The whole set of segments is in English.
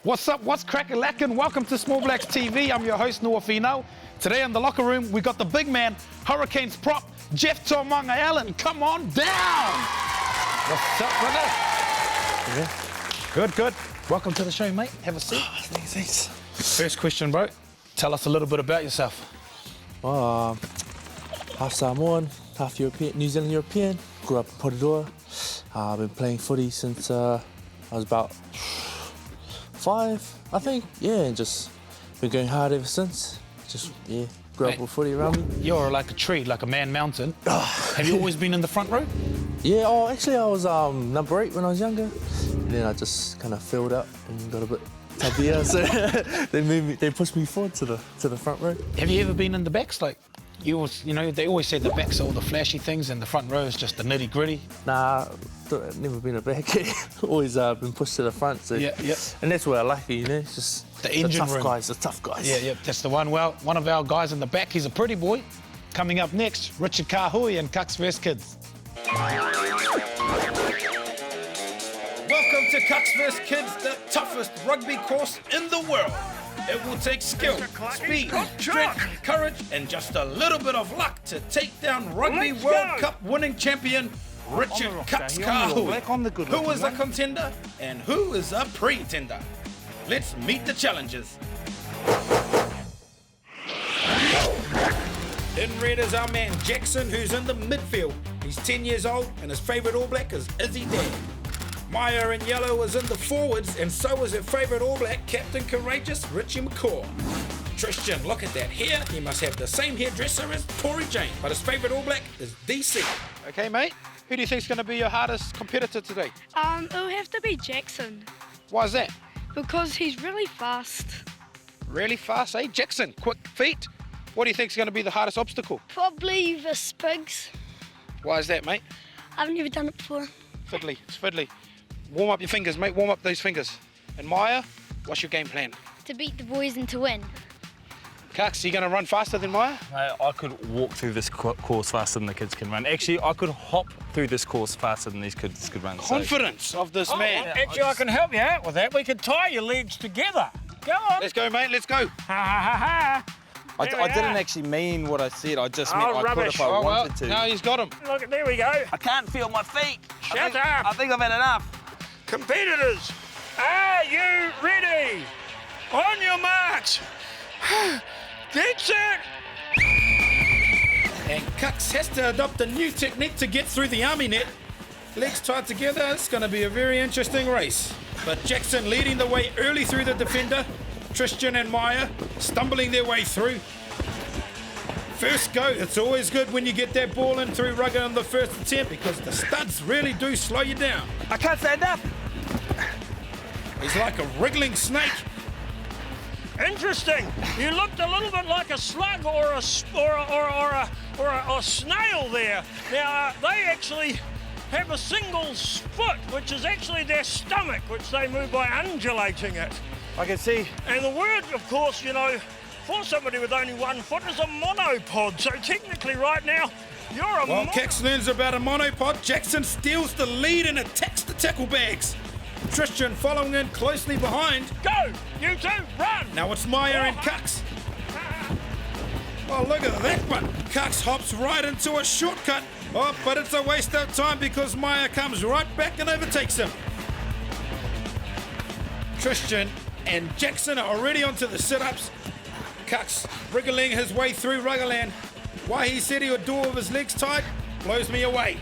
What's up? What's crack-a-lackin'? Welcome to Small Blacks TV. I'm your host, Noah Finau. Today in the locker room, we got the big man, Hurricanes prop, Jeff Toomaga-Allen. Come on down! What's up, brother? Yeah. Good, good. Welcome to the show, mate. Have a seat. Thanks. First question, bro. Tell us a little bit about yourself. Half Samoan, half European, New Zealand European. Grew up in Porirua. I've been playing footy since I was about 5, I think. Yeah, and just been going hard ever since. Just, yeah, grew up with footy around me. You're like a tree, like a man mountain. Have you always been in the front row? Yeah, actually I was number 8 when I was younger. And then I just kind of filled up and got a bit tabia, so they pushed me forward to the front row. Have you ever been in the backs? Like, they always say the backs are all the flashy things and the front row is just the nitty gritty. Nah, never been a back. Always been pushed to the front. So. Yeah. And that's where I like it, you know. It's just the engine tough room. guys, the tough guys. Yeah, that's the one. Well, one of our guys in the back, he's a pretty boy. Coming up next, Richie McCaw and Cucks vs Kids. Welcome to Cucks vs Kids, the toughest rugby course in the world. It will take skill, speed, strength, courage, and just a little bit of luck to take down Rugby World Cup winning champion Richard Cucks Kahui. Who is a contender and who is a pretender? Let's meet the challengers. In red is our man Jackson, who's in the midfield. He's 10 years old and his favourite All Black is Izzy Dad. Maya in yellow is in the forwards, and so is her favourite All Black, Captain Courageous Richie McCaw. Tristan, look at that hair. He must have the same hairdresser as Tory Jane, but his favourite All Black is DC. Okay, mate. Who do you think is going to be your hardest competitor today? It'll have to be Jackson. Why is that? Because he's really fast. Really fast, eh? Jackson, quick feet. What do you think is going to be the hardest obstacle? Probably the Spigs. Why is that, mate? I've never done it before. Fiddly, it's fiddly. Warm up your fingers, mate. Warm up those fingers. And Maya, what's your game plan? To beat the boys and to win. Cucks, you going to run faster than Maya? I could walk through this course faster than the kids can run. Actually, I could hop through this course faster than these kids could run. Confidence of this man. Actually, I can help you out with that. We could tie your legs together. Go on. Let's go, mate. Let's go. Ha ha ha ha. I didn't actually mean what I said. I just meant I could rubbish. if I wanted to. No, he's got him. Look, there we go. I can't feel my feet. Shut up. I think I've had enough. Competitors, are you ready? On your marks. Get set. And Cucks has to adopt a new technique to get through the army net. Legs tied together, it's going to be a very interesting race. But Jackson leading the way early through the defender. Tristan and Maya stumbling their way through. First go, it's always good when you get that ball in through rugger on the first attempt because the studs really do slow you down. I can't stand up. He's like a wriggling snake. Interesting. You looked a little bit like a slug or a snail there. Now they actually have a single foot, which is actually their stomach, which they move by undulating it. I can see. And the word, of course, you know, for somebody with only 1 foot is a monopod. So technically right now, you're a While Cax learns about a monopod, Jackson steals the lead and attacks the tackle bags. Tristan following in closely behind. Go! You two, run! Now it's Maya and Cucks. Oh, look at that one. Cucks hops right into a shortcut. Oh, but it's a waste of time because Maya comes right back and overtakes him. Tristan and Jackson are already onto the sit-ups. Cucks wriggling his way through Ruggerland. Why he said he would do with his legs tied blows me away.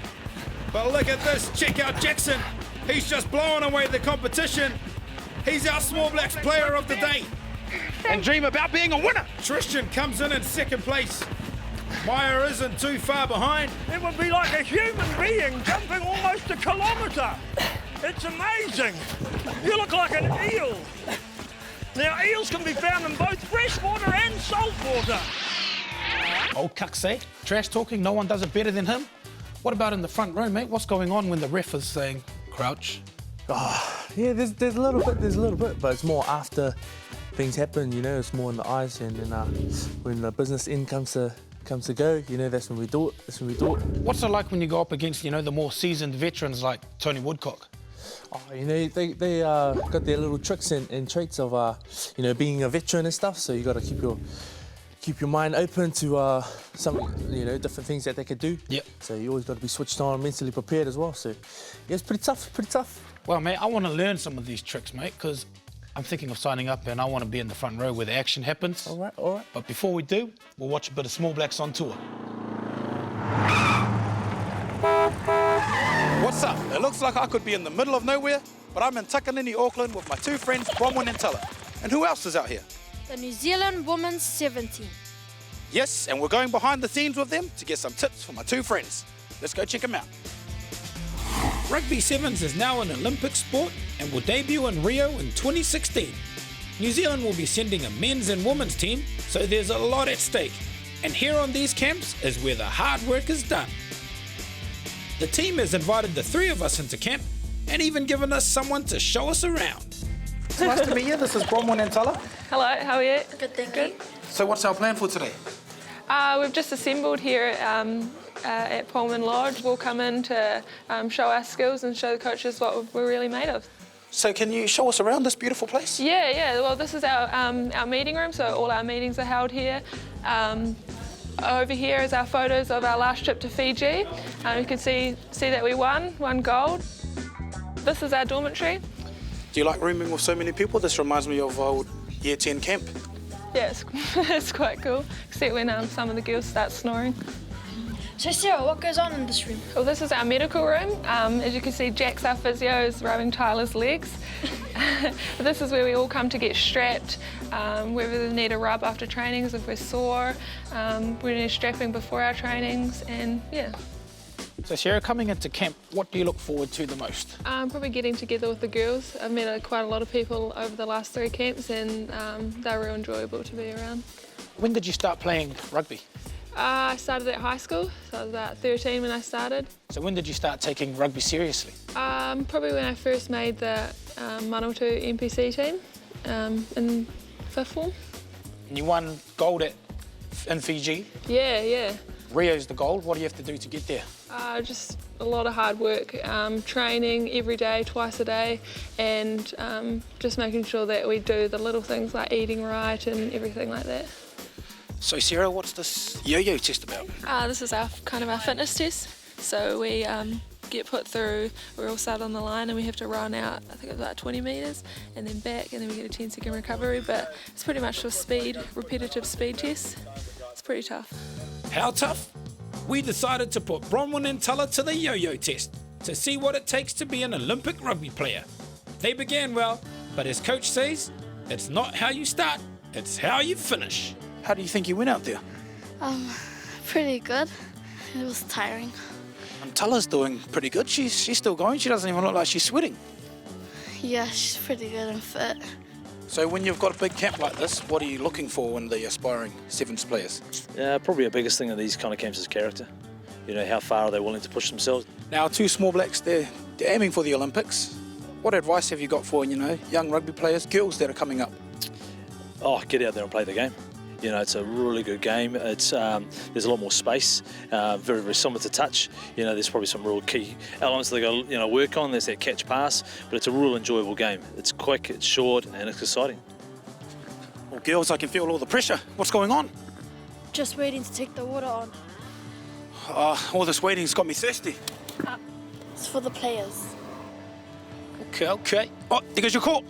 But look at this, check out Jackson. He's just blowing away the competition. He's our Small Blacks player of the day. And dream about being a winner. Tristan comes in second place. Maya isn't too far behind. It would be like a human being jumping almost a kilometre. It's amazing. You look like an eel. Now, eels can be found in both freshwater and saltwater. Old Cucks say, trash talking, no one does it better than him. What about in the front row, mate? What's going on when the ref is saying crouch? Yeah, there's a little bit, but it's more after things happen, you know, it's more in the eyes, and then when the business end comes to go, you know, that's when we do it. What's it like when you go up against, you know, the more seasoned veterans like Tony Woodcock? You know, they got their little tricks and traits of, you know, being a veteran and stuff. So you got to keep your mind open to some, you know, different things that they could do. Yep. So you always got to be switched on, mentally prepared as well. So yeah, it's pretty tough. Well, mate, I want to learn some of these tricks, mate, because I'm thinking of signing up and I want to be in the front row where the action happens. All right. But before we do, we'll watch a bit of Small Blacks on tour. What's up? It looks like I could be in the middle of nowhere, but I'm in Takanini, Auckland with my two friends, Bronwyn and Tala. And who else is out here? The New Zealand Women's 17. Yes, and we're going behind the scenes with them to get some tips for my two friends. Let's go check them out. Rugby Sevens is now an Olympic sport and will debut in Rio in 2016. New Zealand will be sending a men's and women's team, so there's a lot at stake. And here on these camps is where the hard work is done. The team has invited the three of us into camp and even given us someone to show us around. It's nice to meet you. This is Bronwyn and Tala. Hello, how are you? Good, thank you. So what's our plan for today? We've just assembled here at Pullman Lodge. We'll come in to show our skills and show the coaches what we're really made of. So can you show us around this beautiful place? Yeah. Well, this is our meeting room, so all our meetings are held here. Over here is our photos of our last trip to Fiji. You can see that we won gold. This is our dormitory. Do you like rooming with so many people? This reminds me of old Year 10 camp. Yeah, it's quite cool, except when some of the girls start snoring. So Sarah, what goes on in this room? Well, this is our medical room. As you can see, Jack's our physio is rubbing Tyler's legs. This is where we all come to get strapped, whether we need a rub after trainings, if we're sore, we need strapping before our trainings, and yeah. So Sarah, coming into camp, what do you look forward to the most? Probably getting together with the girls. I've met quite a lot of people over the last 3 camps, and they're real enjoyable to be around. When did you start playing rugby? I started at high school, so I was about 13 when I started. So when did you start taking rugby seriously? Probably when I first made the Manawatu NPC team in 5th form. And you won gold in Fiji. Yeah. Rio's the gold. What do you have to do to get there? Just a lot of hard work, training every day, twice a day, and just making sure that we do the little things like eating right and everything like that. So Sarah, what's this yo-yo test about? This is our fitness test. So we get put through, we all start on the line and we have to run out, I think it's about 20 metres and then back, and then we get a 10-second recovery, but it's pretty much a repetitive speed test. It's pretty tough. How tough? We decided to put Bronwyn and Tala to the yo-yo test to see what it takes to be an Olympic rugby player. They began well, but as coach says, it's not how you start, it's how you finish. How do you think you went out there? Pretty good. It was tiring. And Tala's doing pretty good. She's still going. She doesn't even look like she's sweating. Yeah, she's pretty good and fit. So when you've got a big camp like this, what are you looking for in the aspiring Sevens players? Probably the biggest thing in these kind of camps is character. You know, how far are they willing to push themselves? Now, 2 Small Blacks, they're aiming for the Olympics. What advice have you got for, young rugby players, girls that are coming up? Get out there and play the game. You know, it's a really good game. It's there's a lot more space, very, very similar to touch. You know, there's probably some real key elements they got to work on. There's that catch pass, but it's a real enjoyable game. It's quick, it's short, and it's exciting. Well, girls, I can feel all the pressure. What's going on? Just waiting to take the water on. All this waiting's got me thirsty. It's for the players. Okay. Oh, there goes your call.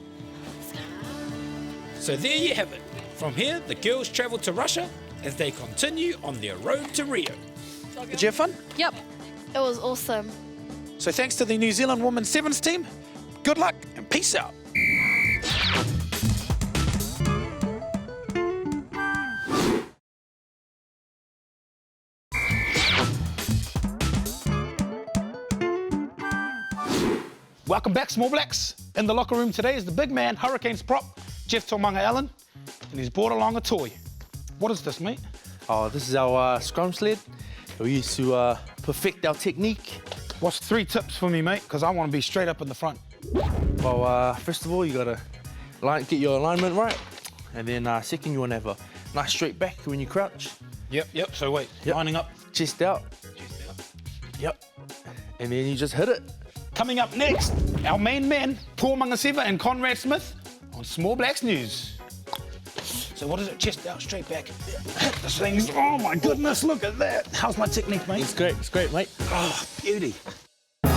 So there you have it. From here, the girls travel to Russia as they continue on their road to Rio. Did you have fun? Yep. It was awesome. So thanks to the New Zealand Women's Sevens team, good luck and peace out. Welcome back, Small Blacks. In the locker room today is the big man, Hurricanes prop, Jeff Toomaga-Allen, and he's brought along a toy. What is this, mate? Oh, this is our scrum sled. We used to perfect our technique. What's 3 tips for me, mate? Because I want to be straight up in the front. Well, first of all, you gotta get your alignment right, and then second, you wanna have a nice straight back when you crouch. Yep. So wait, lining up. Chest out. Yep. And then you just hit it. Coming up next, our main men, Toomaga-Allen and Conrad Smith, on Small Blacks News. So what is it? Chest out, straight back. This thing's, oh my goodness, look at that. How's my technique, mate? It's great, mate. Oh, beauty. A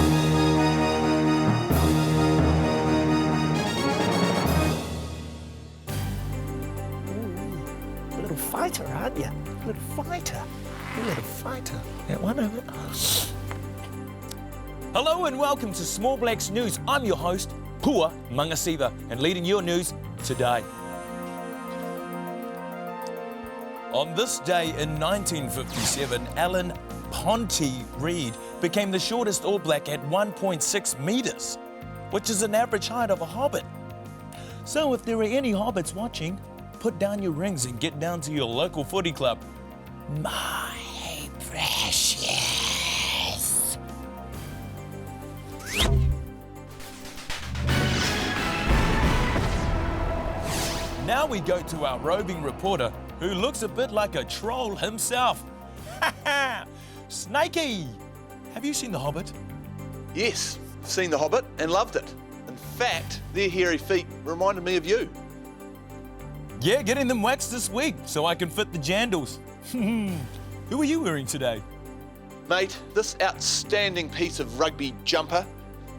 little fighter, aren't you? A little fighter. A little fighter. That one over. Hello and welcome to Small Blacks News. I'm your host, Pua Mangasiva, and leading your news today. On this day in 1957, Alan Ponty Reid became the shortest All Black at 1.6 metres, which is an average height of a hobbit. So if there are any hobbits watching, put down your rings and get down to your local footy club. My precious. Now we go to our roving reporter, who looks a bit like a troll himself. Snakey! Have you seen The Hobbit? Yes, seen The Hobbit and loved it. In fact, their hairy feet reminded me of you. Yeah, getting them waxed this week so I can fit the jandals. Who are you wearing today? Mate, this outstanding piece of rugby jumper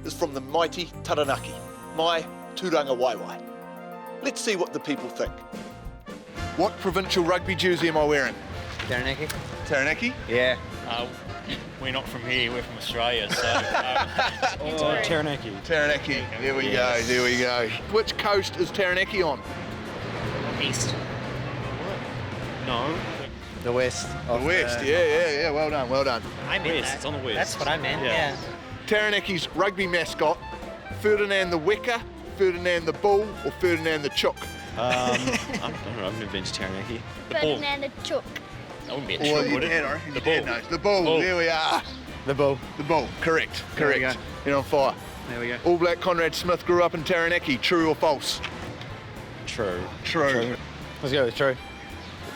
is from the mighty Taranaki, my Turanga Waiwai. Let's see what the people think. What provincial rugby jersey am I wearing? Taranaki. Taranaki? Yeah. We're not from here, we're from Australia, so... Taranaki. Taranaki, there we go, there we go. Which coast is Taranaki on? East. No. The west. The west, yeah, well done, well done. I meant west, it's on the west. That's what I meant, yeah. Taranaki's rugby mascot, Ferdinand the Wecker, Ferdinand the Bull, or Ferdinand the Chook? I don't know, I've never been to Taranaki. Ferdinand the Chook. That wouldn't be a Well, chook, would your it? dad, I reckon The your dad bull. knows. The bull, there we are. The bull. The bull, correct, There we correct. go. You're on fire. There we go. All Black Conrad Smith grew up in Taranaki, true or false? True. True. Let's go with true.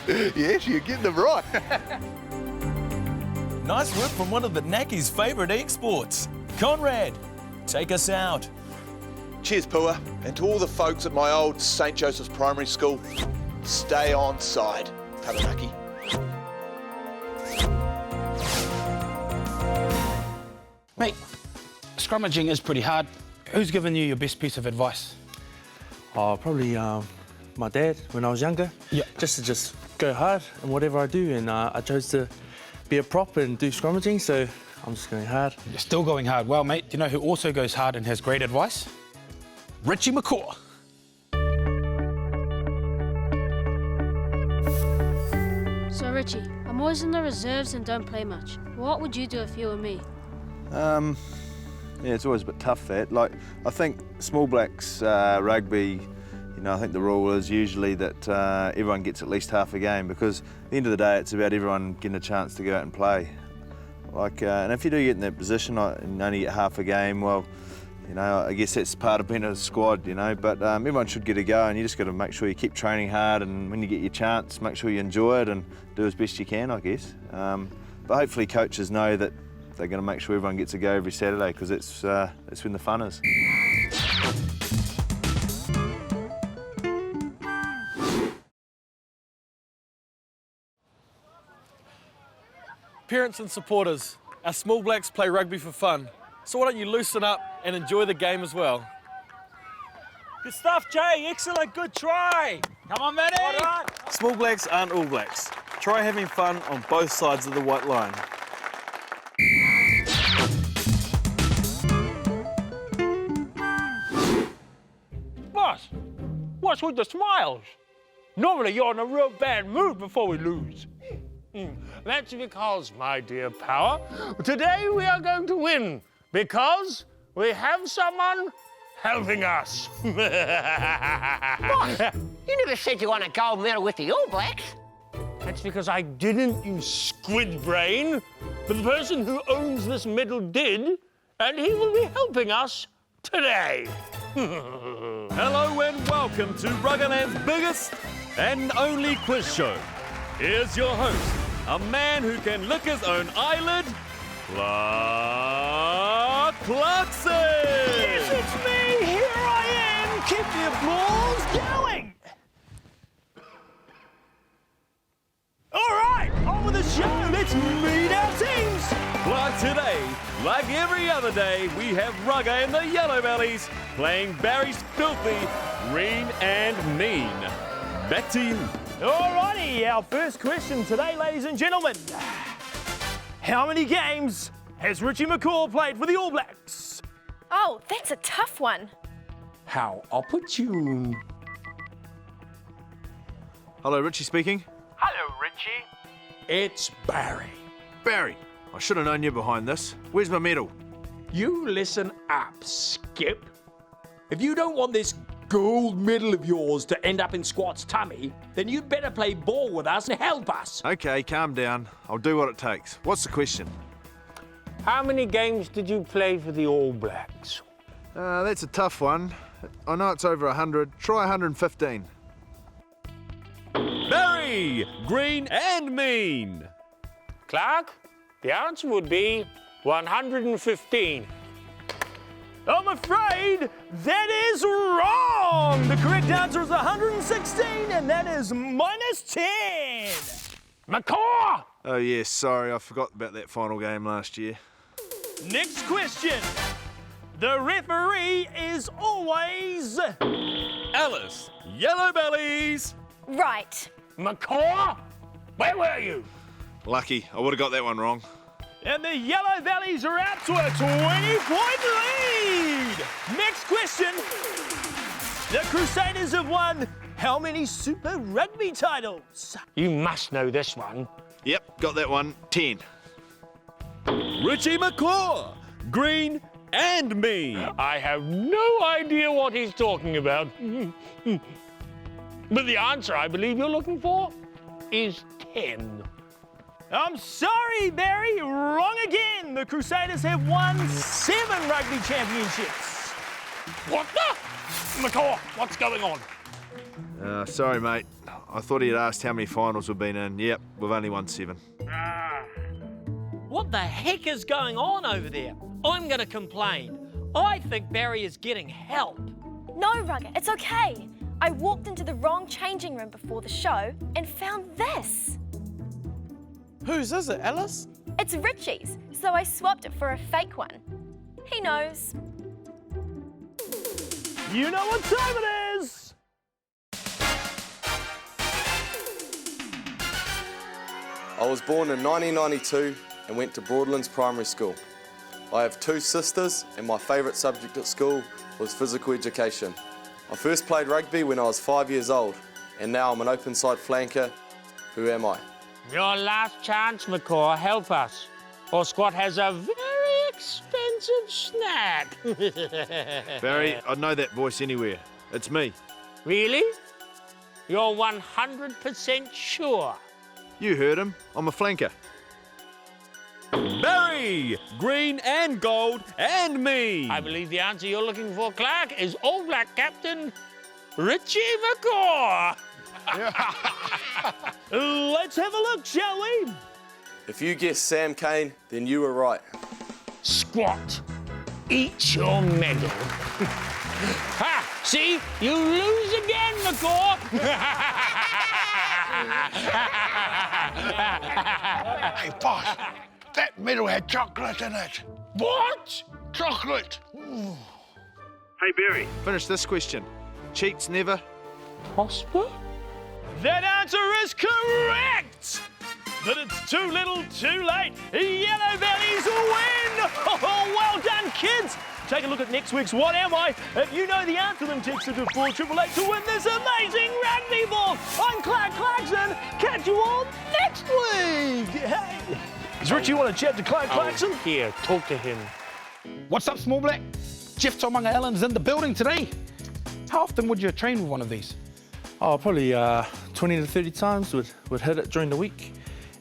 Yes, you're getting them right. Nice work from one of the Naki's favourite exports. Conrad, take us out. Cheers, Pua. And to all the folks at my old St. Joseph's Primary School, stay on side, Taranaki. Mate, scrummaging is pretty hard. Who's given you your best piece of advice? Oh, probably my dad when I was younger. Yeah. Just go hard in whatever I do, and I chose to be a prop and do scrummaging, so I'm just going hard. You're still going hard. Well, mate, do you know who also goes hard and has great advice? Richie McCaw. So Richie, I'm always in the reserves and don't play much. What would you do if you were me? Yeah, it's always a bit tough that. Like, I think Small Blacks rugby, you know, I think the rule is usually that everyone gets at least half a game, because at the end of the day, it's about everyone getting a chance to go out and play. Like, and if you do get in that position and only get half a game, well, you know, I guess that's part of being a squad, you know, but everyone should get a go, and you just got to make sure you keep training hard, and when you get your chance, make sure you enjoy it and do as best you can, I guess. But hopefully coaches know that they're going to make sure everyone gets a go every Saturday, because that's when the fun is. Parents and supporters, our Small Blacks play rugby for fun, so why don't you loosen up and enjoy the game as well. Good stuff, Jay. Excellent. Good try. Come on, Matty! All right. Small Blacks aren't All Blacks. Try having fun on both sides of the white line. Boss, what's with the smiles? Normally you're in a real bad mood before we lose. That's because, my dear Power, today we are going to win because we have someone helping us. Boss, you never said you won a gold medal with the All Blacks. That's because I didn't, you squid brain. But the person who owns this medal did, and he will be helping us today. Hello and welcome to Ruggerland's biggest and only quiz show. Here's your host, a man who can lick his own eyelid, Clark Clarkson! Yes, it's me! Here I am! Keep the applause going! All right, on with the show. Let's meet our teams. But today, like every other day, we have Rugger and the Yellow Bellies playing Barry's filthy Green and Mean. Back to you. All righty, our first question today, ladies and gentlemen. How many games has Richie McCaw played for the All Blacks? Oh, that's a tough one. How opportune. Hello, Richie speaking. Hello, Richie. It's Barry. Barry, I should have known you behind this. Where's my medal? You listen up, Skip. If you don't want this gold medal of yours to end up in Squat's tummy, then you'd better play ball with us and help us. Okay, calm down. I'll do what it takes. What's the question? How many games did you play for the All Blacks? That's a tough one. I know it's over 100. Try 115. Barry, Green and Mean. Clark, the answer would be 115. I'm afraid that is wrong. The correct answer is 116, and that is minus 10. McCaw! Oh, yes, sorry. I forgot about that final game last year. Next question. The referee is always... Alice, Yellow Bellies. Right. McCaw, where were you? Lucky. I would have got that one wrong. And the Yellow Bellies are out to a 20-point lead. Next question. The Crusaders have won how many Super Rugby titles? You must know this one. Yep, got that one. 10. Richie McCaw, Green and Mean. I have no idea what he's talking about. But the answer I believe you're looking for is 10. I'm sorry, Barry, wrong again. The Crusaders have won 7 rugby championships. What the? McCaw, what's going on? Sorry, mate. I thought he'd asked how many finals we've been in. Yep, we've only won 7. What the heck is going on over there? I'm going to complain. I think Barry is getting help. No, Rugger, it's okay. I walked into the wrong changing room before the show and found this. Whose is it, Alice? It's Richie's, so I swapped it for a fake one. He knows. You know what time it is! I was born in 1992 and went to Broadlands Primary School. I have 2 sisters and my favourite subject at school was physical education. I first played rugby when I was 5 years old and now I'm an open side flanker. Who am I? Your last chance, McCaw. Help us. Or Squat has a very expensive snack. Barry, I'd know that voice anywhere. It's me. Really? You're 100% sure? You heard him. I'm a flanker. Barry, Green and Gold and Mean. I believe the answer you're looking for, Clark, is All Black captain Richie McCaw. Let's have a look, shall we? If you guessed Sam Cane, then you were right. Squat. Eat your medal. Ha! See? You lose again, McCaw. Hey, boss, that medal had chocolate in it. What? Chocolate. Hey, Barry, finish this question. Cheats never. Prosper? That answer is correct! But it's too little, too late. Yellow Bellies win! Oh, well done, kids! Take a look at next week's What Am I? If you know the answer, then text it to 488 to win this amazing rugby ball. I'm Clark Clarkson. Catch you all next week. Hey, does Richie want to chat to Clark Clarkson? Here, talk to him. What's up, Small Black? Jeff Toomaga-Allen's in the building today. How often would you train with one of these? Oh, probably 20 to 30 times would hit it during the week.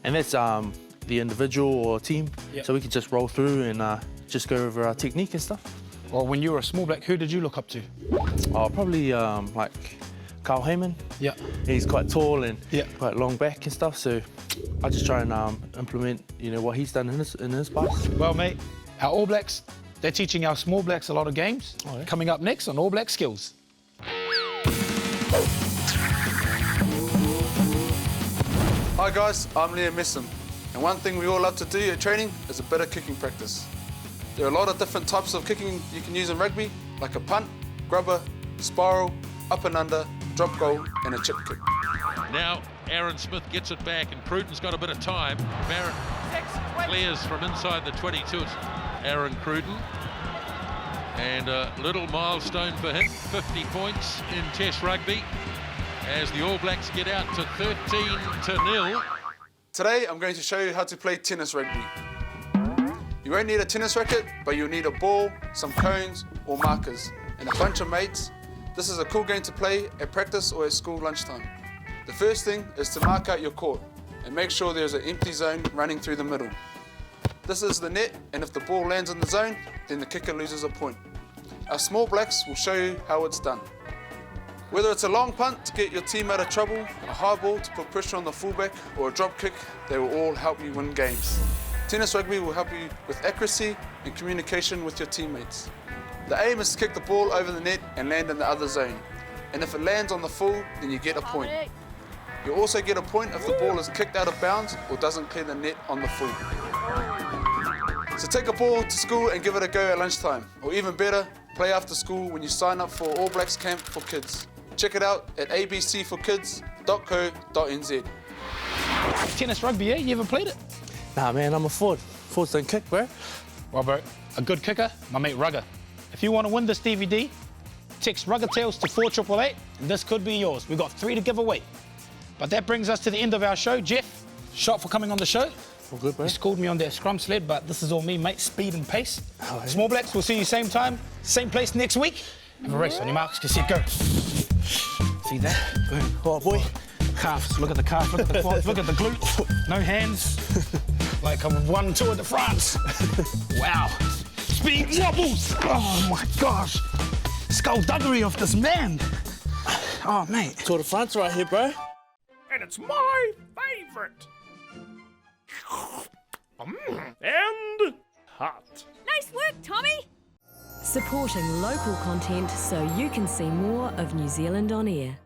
And that's the individual or team. Yep. So we could just roll through and just go over our technique and stuff. Well, when you were a Small Black, who did you look up to? Oh, probably like Carl Heyman. Yeah. He's quite tall and quite long back and stuff. So I just try and implement, what he's done in his pass. Well, mate, our All Blacks, They're teaching our small blacks a lot of games. Coming up next on All Black Skills. Hi guys, I'm Liam Messam, and one thing we all love to do at training is a bit of kicking practice. There are a lot of different types of kicking you can use in rugby, like a punt, grubber, spiral, up and under, drop goal, and a chip kick. Now Aaron Smith gets it back, and Cruden's got a bit of time. Barrett clears from inside the 22. It's Aaron Cruden, and a little milestone for him, 50 points in Test rugby, as the All Blacks get out to 13-0. Today I'm going to show you how to play tennis rugby. You won't need a tennis racket, but you'll need a ball, some cones or markers, and a bunch of mates. This is a cool game to play at practice or at school lunchtime. The first thing is to mark out your court and make sure there's an empty zone running through the middle. This is the net, and if the ball lands in the zone, then the kicker loses a point. Our small blacks will show you how it's done. Whether it's a long punt to get your team out of trouble, a high ball to put pressure on the fullback, or a drop kick, they will all help you win games. Tennis rugby will help you with accuracy and communication with your teammates. The aim is to kick the ball over the net and land in the other zone. And if it lands on the full, then you get a point. You also get a point if the ball is kicked out of bounds or doesn't clear the net on the full. So take a ball to school and give it a go at lunchtime, or even better, play after school when you sign up for All Blacks Camp for Kids. Check it out at abcforkids.co.nz. Tennis rugby, eh? You ever played it? Nah, man, I'm a forward. Forwards don't kick, bro. Well, bro, a good kicker, my mate Rugger. If you want to win this DVD, text Rugger Tales to 4888, and this could be yours. We've got 3 to give away. But that brings us to the end of our show. Jeff, shot for coming on the show. All good, bro. You schooled me on that scrum sled, but this is all me, mate. Speed and pace. Small Blacks, we'll see you same time, same place next week. Have a race on your marks, get set, go. See that? Boom. Oh, boy. Calves, look at the calves, look at the quads, look at the glutes. No hands. Like I've won Tour de France. Wow. Speed wobbles. Oh, my gosh. Skullduggery of this man. Oh, mate. Tour de France right here, bro. And it's my favourite. And hot. Nice work, Tommy. Supporting local content so you can see more of New Zealand on air.